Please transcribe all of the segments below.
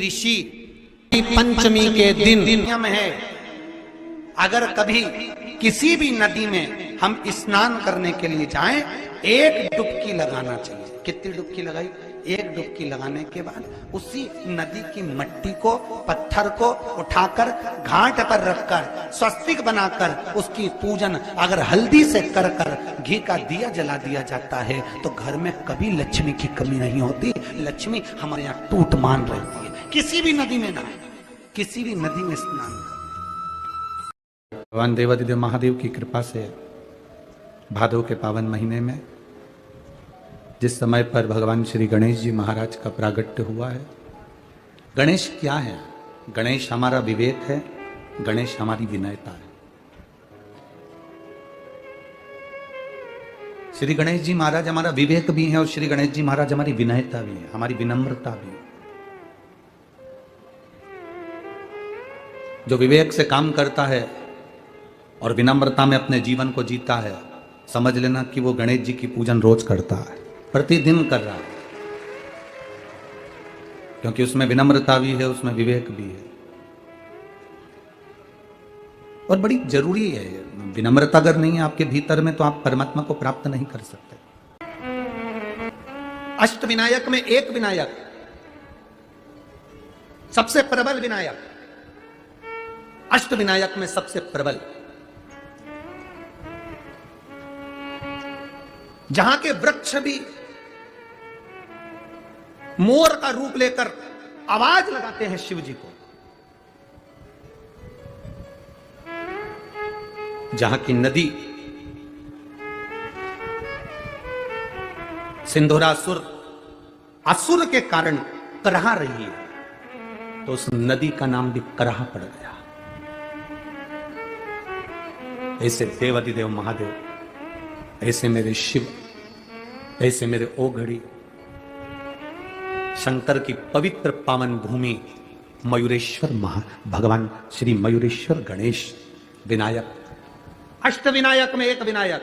ऋषि पंचमी के दिन नियम है, अगर कभी किसी भी नदी में हम स्नान करने के लिए जाएं, एक डुबकी लगाना चाहिए। कितनी डुबकी लगाई? एक डुबकी लगाने के बाद उसी नदी की मट्टी को, पत्थर को उठाकर घाट पर रखकर स्वस्तिक बनाकर उसकी पूजन अगर हल्दी से कर कर घी का दिया जला दिया जाता है तो घर में कभी लक्ष्मी की कमी नहीं होती। लक्ष्मी हमारे यहाँ टूट मान रहती है। किसी भी नदी में ना, किसी भी नदी में स्नान। भगवान देवाधिदेव महादेव की कृपा से भादव के पावन महीने में जिस समय पर भगवान श्री गणेश जी महाराज का प्रागट्य हुआ है। गणेश क्या है? गणेश हमारा विवेक है, गणेश हमारी विनयता है। श्री गणेश जी महाराज हमारा विवेक भी है और श्री गणेश जी महाराज हमारी विनयता भी है, हमारी विनम्रता भी है। जो विवेक से काम करता है और विनम्रता में अपने जीवन को जीता है, समझ लेना कि वो गणेश जी की पूजन रोज करता है, प्रतिदिन कर रहा है, क्योंकि उसमें विनम्रता भी है, उसमें विवेक भी है। और बड़ी जरूरी है विनम्रता। अगर नहीं है आपके भीतर में तो आप परमात्मा को प्राप्त नहीं कर सकते। अष्ट विनायक में एक विनायक, सबसे प्रबल विनायक, अष्ट विनायक में सबसे प्रबल, जहां के वृक्ष भी मोर का रूप लेकर आवाज लगाते हैं शिव जी को, जहां की नदी सिंधुरासुर असुर के कारण कराह रही है, तो उस नदी का नाम भी कराह पड़ गया। ऐसे देवाधिदेव महादेव, ऐसे मेरे शिव, ऐसे मेरे ओघड़ी, शंकर की पवित्र पावन भूमि मयूरेश्वर भगवान श्री मयूरेश्वर गणेश विनायक, अष्ट विनायक में एक विनायक।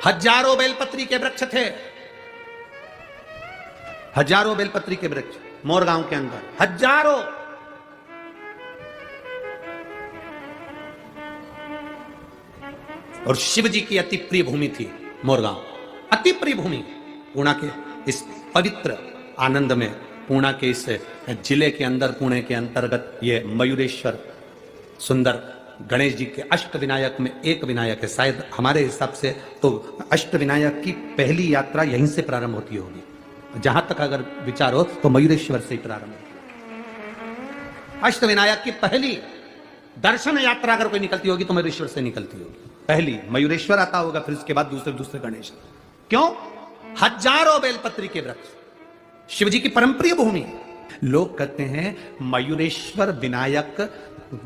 हजारों बेलपत्री के वृक्ष थे, हजारों बेलपत्री के वृक्ष मोरगांव के अंदर, हजारों। और शिव जी की अति प्रिय भूमि थी मोरगांव, अति प्रिय भूमि। पूना के इस पवित्र आनंद में, पूना के इस जिले के अंदर, पुणे के अंतर्गत ये मयूरेश्वर सुंदर गणेश जी के अष्ट विनायक में एक विनायक है। शायद हमारे हिसाब से तो अष्ट विनायक की पहली यात्रा यहीं से प्रारंभ होती होगी। जहां तक अगर विचार हो तो मयूरेश्वर से ही प्रारंभ होती। अष्ट विनायक की पहली दर्शन यात्रा अगर कोई निकलती होगी तो मयूरेश्वर से निकलती होगी। पहली मयूरेश्वर आता होगा, फिर उसके बाद दूसरे दूसरे गणेश। क्यों? हजारों बेलपत्री के वृक्ष, शिव जी की परम प्रिय भूमि। लोग कहते हैं मयूरेश्वर विनायक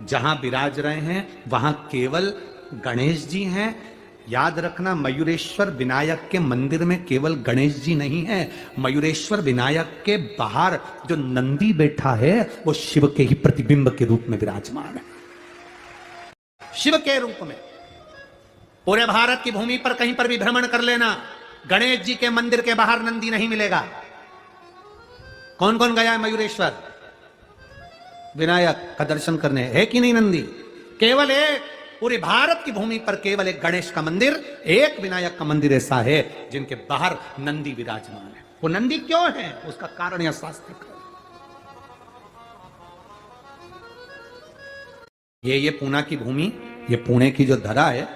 जहां विराज रहे हैं वहां केवल गणेश जी हैं। याद रखना, मयूरेश्वर विनायक के मंदिर में केवल गणेश जी नहीं है। मयूरेश्वर विनायक के बाहर जो नंदी बैठा है वो शिव के ही प्रतिबिंब के रूप में विराजमान है। शिव के रूप में पूरे भारत की भूमि पर कहीं पर भी भ्रमण कर लेना, गणेश जी के मंदिर के बाहर नंदी नहीं मिलेगा। कौन कौन गया है मयूरेश्वर विनायक का दर्शन करने? है कि नहीं नंदी? केवल एक, पूरे भारत की भूमि पर केवल एक गणेश का मंदिर, एक विनायक का मंदिर ऐसा है जिनके बाहर नंदी विराजमान है। वो नंदी क्यों है? उसका कारण यह शास्त्र का। ये पूना की भूमि, ये पुणे की जो धरा है,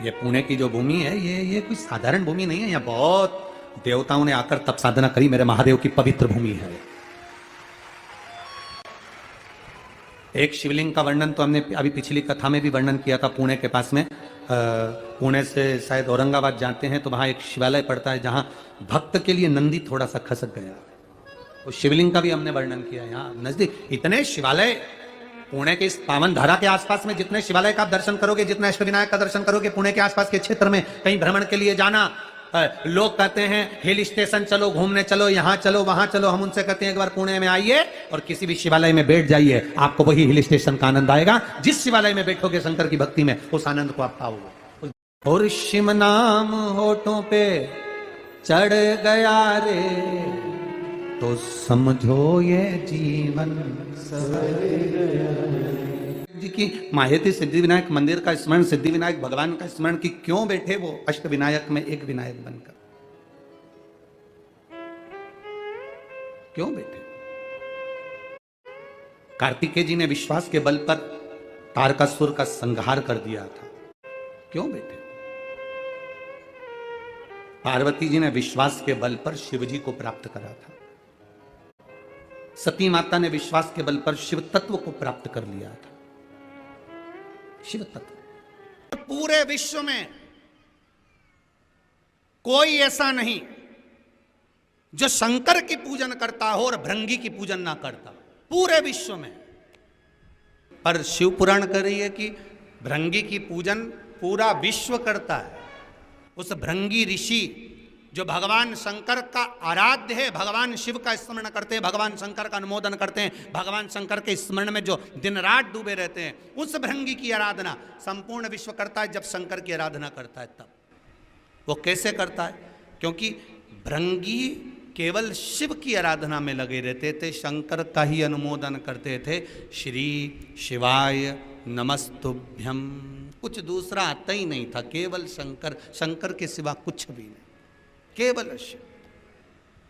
ये पुणे की जो भूमि है, ये कोई साधारण भूमि नहीं है। यहाँ बहुत देवताओं ने आकर तप साधना करी। मेरे महादेव की पवित्र भूमि है। एक शिवलिंग का वर्णन तो हमने अभी पिछली कथा में भी वर्णन किया था। पुणे के पास में, पुणे से शायद औरंगाबाद जाते हैं तो वहां एक शिवालय पड़ता है जहां भक्त के लिए नंदी थोड़ा सा खसक गया। तो शिवलिंग का भी हमने वर्णन किया। यहाँ नजदीक इतने शिवालय, पुणे के इस पावन धारा के आसपास में जितने शिवालय का आप दर्शन करोगे, जितने अष्टविनायक का दर्शन करोगे, पुणे के आसपास के क्षेत्र में कहीं भ्रमण के लिए जाना, लोग कहते हैं हिल स्टेशन चलो, घूमने चलो, यहाँ चलो, वहां चलो। हम उनसे कहते हैं एक बार पुणे में आइए और किसी भी शिवालय में बैठ जाइए, आपको वही हिल स्टेशन का आनंद आएगा। जिस शिवालय में बैठोगे शंकर की भक्ति में, उस आनंद को आप पाओगे। और शिव नाम होठों पे चढ़ गया रे, तो समझो ये जीवन सवर गया। जी की माहेती सिद्धि विनायक मंदिर का स्मरण, सिद्धि विनायक भगवान का स्मरण कि क्यों बैठे वो अष्ट विनायक में एक विनायक बनकर, क्यों बैठे? कार्तिकेय जी ने विश्वास के बल पर तारकासुर का संहार कर दिया था, क्यों बैठे? पार्वती जी ने विश्वास के बल पर शिवजी को प्राप्त करा था, सती माता ने विश्वास के बल पर शिव तत्व को प्राप्त कर लिया था। शिव तत्व पूरे विश्व में कोई ऐसा नहीं जो शंकर की पूजन करता हो और भृंगी की पूजन ना करता, पूरे विश्व में। पर शिव पुराण कह रही है कि भृंगी की पूजन पूरा विश्व करता है। उस भृंगी ऋषि जो भगवान शंकर का आराध्य है, भगवान शिव का स्मरण करते हैं, भगवान शंकर का अनुमोदन करते हैं, भगवान शंकर के स्मरण में जो दिन रात डूबे रहते हैं, उस भृंगी की आराधना संपूर्ण विश्व करता है। जब शंकर की आराधना करता है तब वो कैसे करता है? क्योंकि भृंगी केवल शिव की आराधना में लगे रहते थे, शंकर का ही अनुमोदन करते थे। श्री शिवाय नमस्तुभ्यम, कुछ दूसरा आता ही नहीं था, केवल शंकर, शंकर के सिवा कुछ भी नहीं, केवल शिव।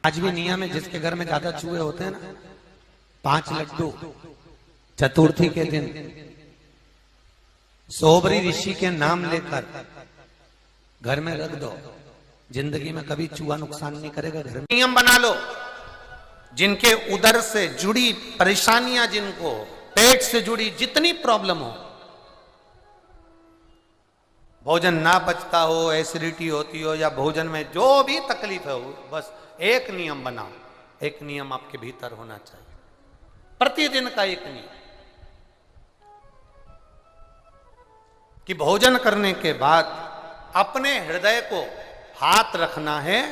आज भी नियम है, जिसके घर में ज्यादा चूहे होते हैं ना, 5 लड्डू चतुर्थी के दिन सोबरी ऋषि के नाम लेकर घर में रख दो, जिंदगी में कभी चूहा नुकसान नहीं करेगा। घर में नियम बना लो, जिनके उदर से जुड़ी परेशानियां, जिनको पेट से जुड़ी जितनी प्रॉब्लम हो, भोजन ना पचता हो, एसिडिटी होती हो, या भोजन में जो भी तकलीफ है, बस एक नियम बनाओ। एक नियम आपके भीतर होना चाहिए, प्रतिदिन का एक नियम, कि भोजन करने के बाद अपने हृदय को हाथ रखना है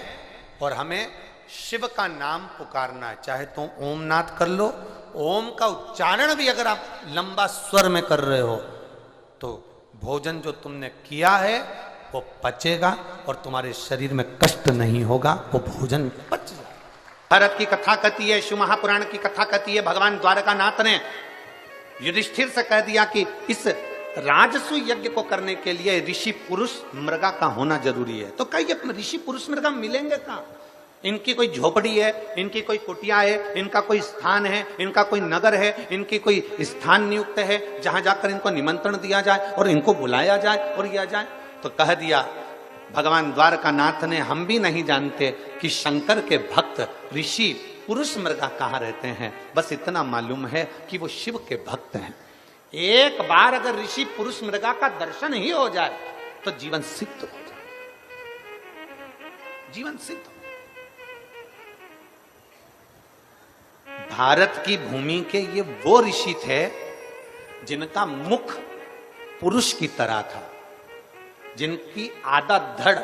और हमें शिव का नाम पुकारना है। चाहे तो ओम नाद कर लो, ओम का उच्चारण भी अगर आप लंबा स्वर में कर रहे हो तो भोजन जो तुमने किया है वो पचेगा और तुम्हारे शरीर में कष्ट नहीं होगा, वो भोजन पच जाएगा। भारत की कथा कहती है, शिव महापुराण की कथा कहती है, भगवान द्वारकानाथ ने युधिष्ठिर से कह दिया कि इस राजसु यज्ञ को करने के लिए ऋषि पुरुष मृगा का होना जरूरी है। तो कहिए ऋषि पुरुष मृगा मिलेंगे कहां? इनकी कोई झोपड़ी है, इनकी कोई कुटिया है, इनका कोई स्थान है, इनका कोई नगर है, इनकी कोई स्थान नियुक्त है जहां जाकर इनको निमंत्रण दिया जाए और इनको बुलाया जाए और किया जाए? तो कह दिया भगवान द्वारकानाथ ने, हम भी नहीं जानते कि शंकर के भक्त ऋषि पुरुष मृगा कहां रहते हैं, बस इतना मालूम है कि वो शिव के भक्त हैं। एक बार अगर ऋषि पुरुष मृगा का दर्शन ही हो जाए तो जीवन सिद्ध हो जाए, जीवन सिद्ध हो। भारत की भूमि के ये वो ऋषि थे जिनका मुख पुरुष की तरह था, जिनकी आधा धड़,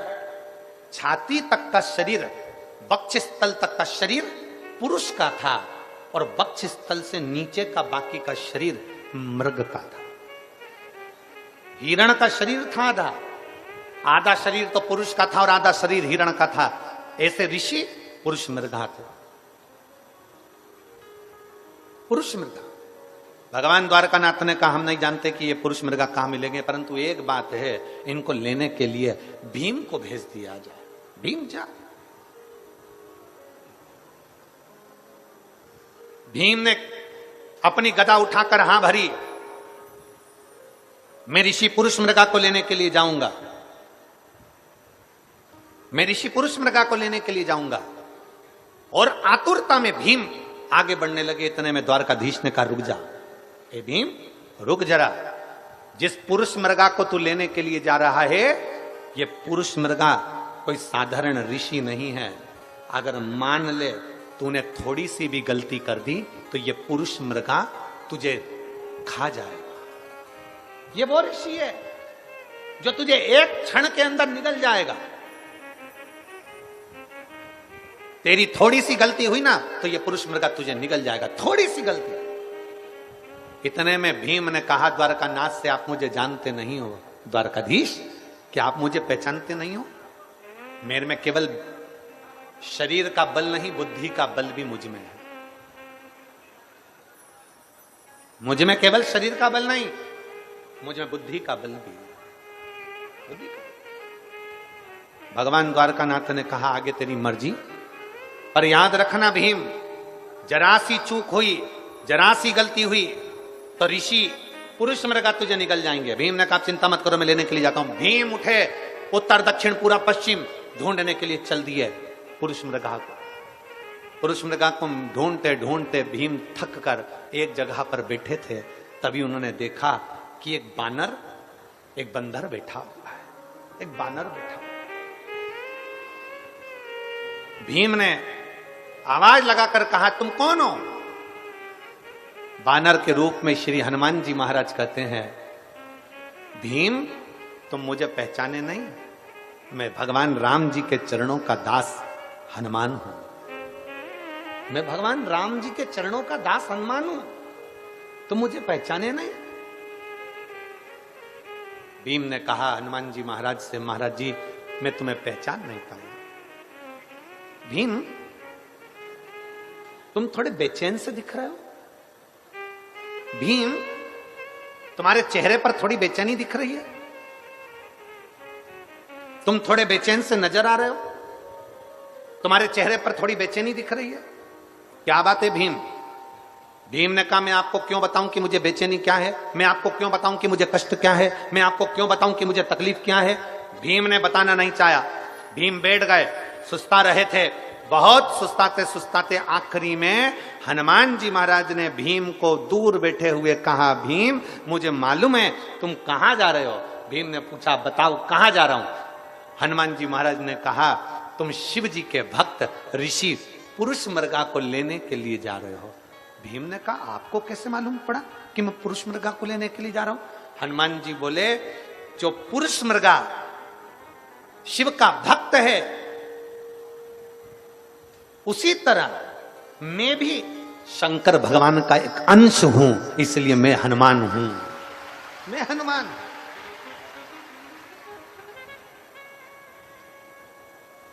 छाती तक का शरीर, वक्षस्थल तक का शरीर पुरुष का था और वक्षस्थल से नीचे का बाकी का शरीर मृग का था। हिरण का शरीर था आधा, आधा शरीर तो पुरुष का था और आधा शरीर हिरण का था। ऐसे ऋषि पुरुष मृगा थे, पुरुष मृगा। भगवान द्वारकानाथ ने कहा, हम नहीं जानते कि ये पुरुष मृगा कहां मिलेंगे, परंतु एक बात है, इनको लेने के लिए भीम को भेज दिया जाए। भीम जा, भीम ने अपनी गदा उठाकर हां भरी, मैं ऋषि पुरुष मृगा को लेने के लिए जाऊंगा, मैं ऋषि पुरुष मृगा को लेने के लिए जाऊंगा। और आतुरता में भीम आगे बढ़ने लगे। इतने में द्वारकाधीश ने कहा, रुक जा, ए भीम रुक जरा, जिस पुरुष मृगा को तू लेने के लिए जा रहा है, ये पुरुष मृगा कोई साधारण ऋषि नहीं है। अगर मान ले तूने थोड़ी सी भी गलती कर दी तो ये पुरुष मृगा तुझे खा जाएगा। ये वो ऋषि है जो तुझे एक क्षण के अंदर निगल जाएगा। तेरी थोड़ी सी गलती हुई ना तो ये पुरुष मृगा तुझे निगल जाएगा, थोड़ी सी गलती। इतने में भीम ने कहा, द्वारकानाथ से आप मुझे जानते नहीं हो द्वारकाधीश, क्या आप मुझे पहचानते नहीं हो? मेरे में केवल शरीर का बल नहीं, बुद्धि का बल भी मुझ में है। मुझ में केवल शरीर का बल नहीं, मुझ में बुद्धि का बल भी है। बुद्धि का। भगवान द्वारकानाथ ने कहा आगे तेरी मर्जी, पर याद रखना भीम, जरा सी चूक हुई, जरा सी गलती हुई तो ऋषि पुरुष मृगा तुझे निकल जाएंगे। भीम ने कहा चिंता मत करो, मैं लेने के लिए जाता हूं। भीम उठे, उत्तर दक्षिण पूरा पश्चिम ढूंढने के लिए चल दिए पुरुष मृगा को। पुरुष मृगा को ढूंढते ढूंढते भीम थक कर एक जगह पर बैठे थे। तभी उन्होंने देखा कि एक बानर, एक बंदर बैठा हुआ है, एक बानर बैठा हुआ। भीम ने आवाज लगाकर कहा तुम कौन हो? बानर के रूप में श्री हनुमान जी महाराज कहते हैं भीम तुम मुझे पहचाने नहीं, मैं भगवान राम जी के चरणों का दास हनुमान हूं। मैं भगवान राम जी के चरणों का दास हनुमान हूं, तुम मुझे पहचाने नहीं? भीम ने कहा हनुमान जी महाराज से, महाराज जी मैं तुम्हें पहचान नहीं पाया। भीम तुम थोड़े बेचैन से दिख रहे हो। भीम तुम्हारे चेहरे पर थोड़ी बेचैनी दिख रही है, तुम थोड़े बेचैन से नजर आ रहे हो, तुम्हारे चेहरे पर थोड़ी बेचैनी दिख रही है, क्या बात है भीम? भीम ने कहा मैं आपको क्यों बताऊं कि मुझे बेचैनी क्या है, मैं आपको क्यों बताऊं कि मुझे कष्ट क्या है, मैं आपको क्यों बताऊं कि मुझे तकलीफ क्या है? भीम ने बताना नहीं चाहा। भीम बैठ गए, सुस्ता रहे थे, बहुत सुस्ताते सुस्ताते आखिरी में हनुमान जी महाराज ने भीम को दूर बैठे हुए कहा भीम मुझे मालूम है तुम कहां जा रहे हो। भीम ने पूछा बताओ कहां जा रहा हूं? हनुमान जी महाराज ने कहा तुम शिव जी के भक्त ऋषि पुरुष मृगा को लेने के लिए जा रहे हो। भीम ने कहा आपको कैसे मालूम पड़ा कि मैं पुरुष मृगा को लेने के लिए जा रहा हूं? हनुमान जी बोले जो पुरुष मृगा शिव का भक्त है उसी तरह मैं भी शंकर भगवान का एक अंश हूं, इसलिए मैं हनुमान हूं। मैं हनुमान,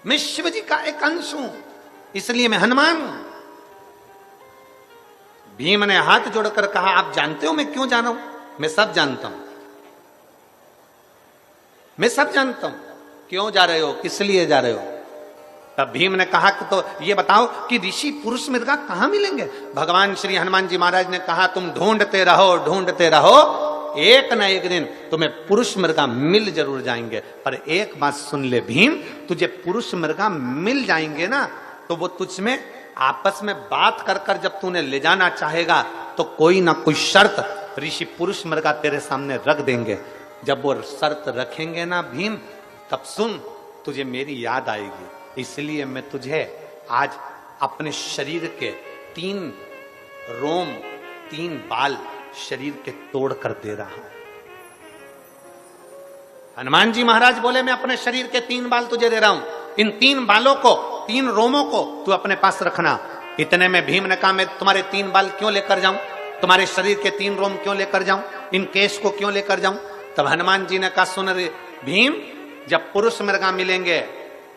मैं शिव जी का एक अंश हूं, इसलिए मैं हनुमान हूं। भीम ने हाथ जोड़कर कहा आप जानते हो मैं क्यों जा रहा हूं? मैं सब जानता हूं, मैं सब जानता हूं। क्यों जा रहे हो, किस लिए जा रहे हो? तब भीम ने कहा कि तो ये बताओ कि ऋषि पुरुष मृगा कहां मिलेंगे? भगवान श्री हनुमान जी महाराज ने कहा तुम ढूंढते रहो, ढूंढते रहो, एक न एक दिन तुम्हें पुरुष मृगा मिल जरूर जाएंगे। पर एक बात सुन ले भीम, तुझे पुरुष मृगा मिल जाएंगे ना तो वो तुझ में आपस में बात कर कर जब तूने ले जाना चाहेगा तो कोई ना कोई शर्त ऋषि पुरुष मृगा तेरे सामने रख देंगे। जब वो शर्त रखेंगे ना भीम, तब सुन तुझे मेरी याद आएगी। इसलिए मैं तुझे आज अपने शरीर के 3 रोम 3 बाल शरीर के तोड़ कर दे रहा हूं। हनुमान जी महाराज बोले मैं अपने शरीर के 3 बाल तुझे दे रहा हूं, इन 3 बालों को 3 रोमों को तू अपने पास रखना। इतने में भीम ने कहा मैं तुम्हारे 3 बाल क्यों लेकर जाऊं, तुम्हारे शरीर के 3 रोम क्यों लेकर जाऊं, इन केश को क्यों लेकर जाऊं? तब हनुमान जी ने कहा सुन रे भीम, जब पुरुष मृगा मिलेंगे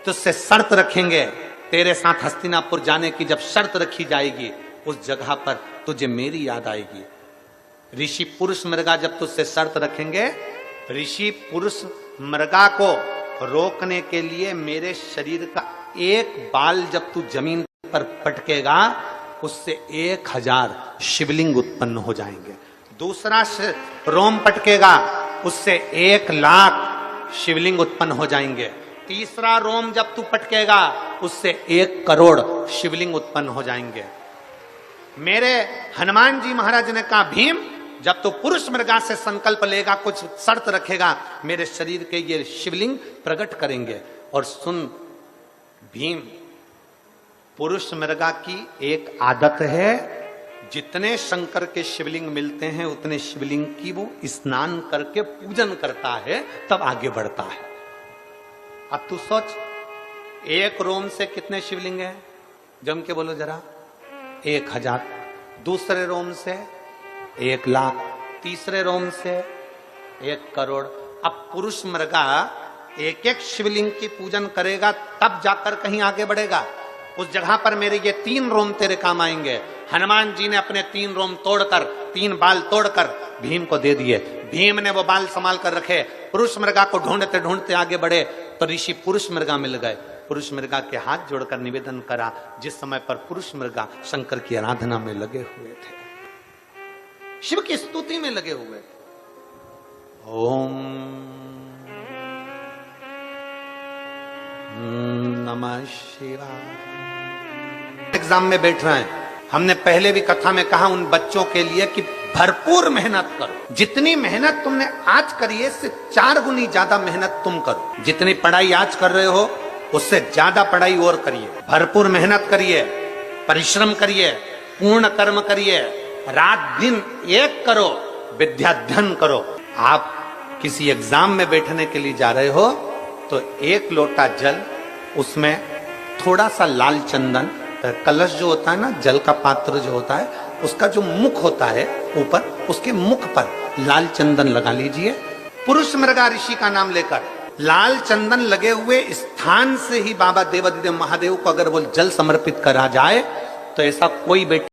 तुझसे शर्त रखेंगे, तेरे साथ हस्तिनापुर जाने की जब शर्त रखी जाएगी उस जगह पर तुझे मेरी याद आएगी। ऋषि पुरुष मृगा जब तुझसे शर्त रखेंगे, ऋषि पुरुष मृगा को रोकने के लिए मेरे शरीर का एक बाल जब तू जमीन पर पटकेगा उससे 1000 शिवलिंग उत्पन्न हो जाएंगे। दूसरा रोम पटकेगा उससे 1,00,000 शिवलिंग उत्पन्न हो जाएंगे। तीसरा रोम जब तू पटकेगा उससे 1 करोड़ शिवलिंग उत्पन्न हो जाएंगे। मेरे हनुमान जी महाराज ने कहा भीम जब तू पुरुष मृगा से संकल्प लेगा, कुछ शर्त रखेगा, मेरे शरीर के ये शिवलिंग प्रकट करेंगे। और सुन भीम, पुरुष मृगा की एक आदत है, जितने शंकर के शिवलिंग मिलते हैं उतने शिवलिंग की वो स्नान करके पूजन करता है तब आगे बढ़ता है। अब तू सोच 1 रोम से कितने शिवलिंग हैं? जम के बोलो जरा। 1000। दूसरे रोम से 1,00,000, तीसरे रोम से 1 करोड़। अब पुरुष मृगा एक एक शिवलिंग की पूजन करेगा तब जाकर कहीं आगे बढ़ेगा। उस जगह पर मेरे ये 3 रोम तेरे काम आएंगे। हनुमान जी ने अपने 3 रोम तोड़कर, 3 बाल तोड़कर भीम को दे दिए। भीम ने वो बाल संभाल कर रखे। पुरुष मृगा को ढूंढते ढूंढते आगे बढ़े तो ऋषि पुरुष मृगा मिल गए। पुरुष मृगा के हाथ जोड़कर निवेदन करा, जिस समय पर पुरुष मृगा शंकर की आराधना में लगे हुए थे, शिव की स्तुति में लगे हुए थे। ओम नमः शिवाय। एग्जाम में बैठ रहे हैं, हमने पहले भी कथा में कहा उन बच्चों के लिए कि भरपूर मेहनत करो। जितनी मेहनत तुमने आज करी है इससे 4 गुनी ज्यादा मेहनत तुम करो। जितनी पढ़ाई आज कर रहे हो उससे ज्यादा पढ़ाई और करिए। भरपूर मेहनत करिए, परिश्रम करिए, पूर्ण कर्म करिए, रात दिन एक करो, विद्याध्ययन करो। आप किसी एग्जाम में बैठने के लिए जा रहे हो तो 1 लोटा जल, उसमें थोड़ा सा लाल चंदन, कलश जो होता है ना, जल का पात्र जो होता है, उसका जो मुख होता है ऊपर, उसके मुख पर लाल चंदन लगा लीजिए। पुरुष मृगा ऋषि का नाम लेकर लाल चंदन लगे हुए स्थान से ही बाबा देवादिदेव महादेव को अगर वो जल समर्पित करा जाए तो ऐसा कोई बेटा